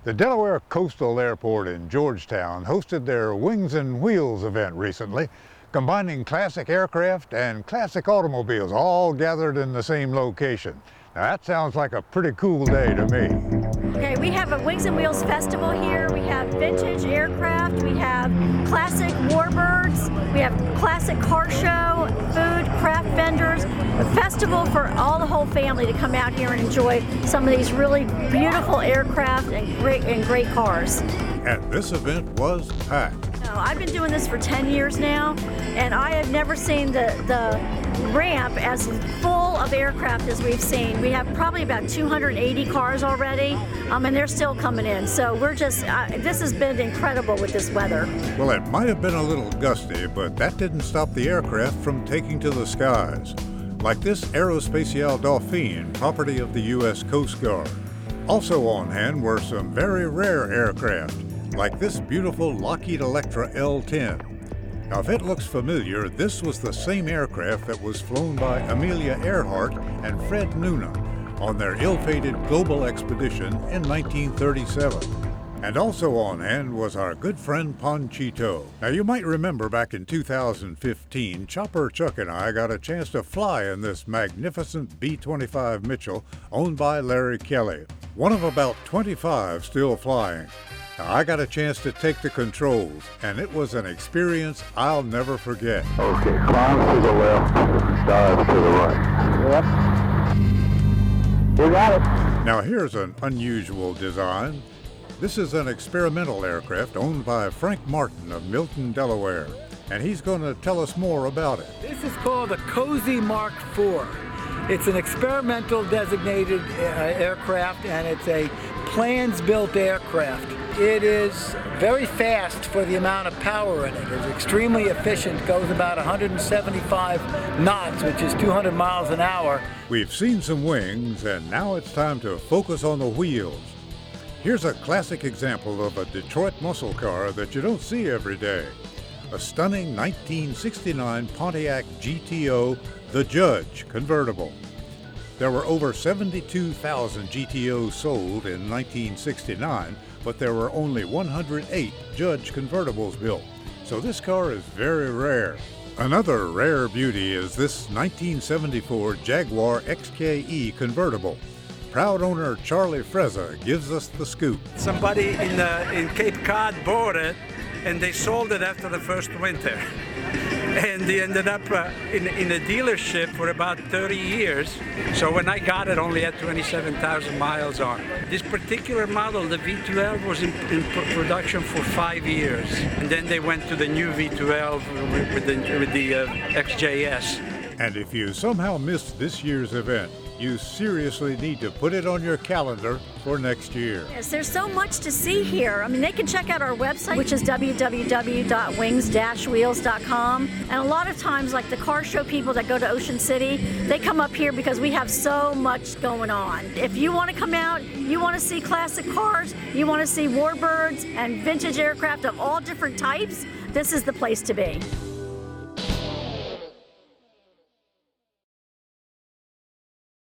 The Delaware Coastal Airport in Georgetown hosted their Wings and Wheels event recently, combining classic aircraft and classic automobiles all gathered in the same location. Now that sounds like a pretty cool day to me. Okay, we have a Wings and Wheels festival here. We have vintage aircraft, we have classic warbirds, we have classic car show, food, craft vendors, a festival for the whole family to come out here and enjoy some of these really beautiful aircraft and great cars. And this event was packed. I've been doing this for 10 years now, and I have never seen the ramp as full of aircraft as we've seen. We have probably about 280 cars already, and they're still coming in. So we're just, this has been incredible with this weather. Well, it might have been a little gusty, but that didn't stop the aircraft from taking to the skies. Like this Aerospatiale Dauphine, property of the U.S. Coast Guard. Also on hand were some very rare aircraft, like this beautiful Lockheed Electra L10. Now, if it looks familiar, this was the same aircraft that was flown by Amelia Earhart and Fred Nuna on their ill-fated global expedition in 1937. And also on hand was our good friend Ponchito. Now, you might remember back in 2015, Chopper Chuck and I got a chance to fly in this magnificent B-25 Mitchell owned by Larry Kelly, one of about 25 still flying. Now, I got a chance to take the controls, and it was an experience I'll never forget. Okay, climb to the left, dive to the right. Yep. You got it. Now, here's an unusual design. This is an experimental aircraft owned by Frank Martin of Milton, Delaware, and he's going to tell us more about it. This is called the Cozy Mark IV. It's an experimental designated aircraft, and it's a plans-built aircraft. It is very fast for the amount of power in it. It's extremely efficient, goes about 175 knots, which is 200 miles an hour. We've seen some wings, and now it's time to focus on the wheels. Here's a classic example of a Detroit muscle car that you don't see every day. A stunning 1969 Pontiac GTO, the Judge Convertible. There were over 72,000 GTOs sold in 1969, but there were only 108 Judge Convertibles built, so this car is very rare. Another rare beauty is this 1974 Jaguar Xke Convertible. Proud owner Charlie Frezza gives us the scoop. Somebody in Cape Cod bought it, and they sold it after the first winter. And they ended up in a dealership for about 30 years. So when I got it, only had 27,000 miles on it. This particular model, the V12, was in production for 5 years. And then they went to the new V12 with the XJS. And if you somehow missed this year's event, you seriously need to put it on your calendar for next year. Yes, there's so much to see here. They can check out our website, which is www.wings-wheels.com. And a lot of times, like the car show people that go to Ocean City, they come up here because we have so much going on. If you want to come out, you want to see classic cars, you want to see warbirds and vintage aircraft of all different types, this is the place to be.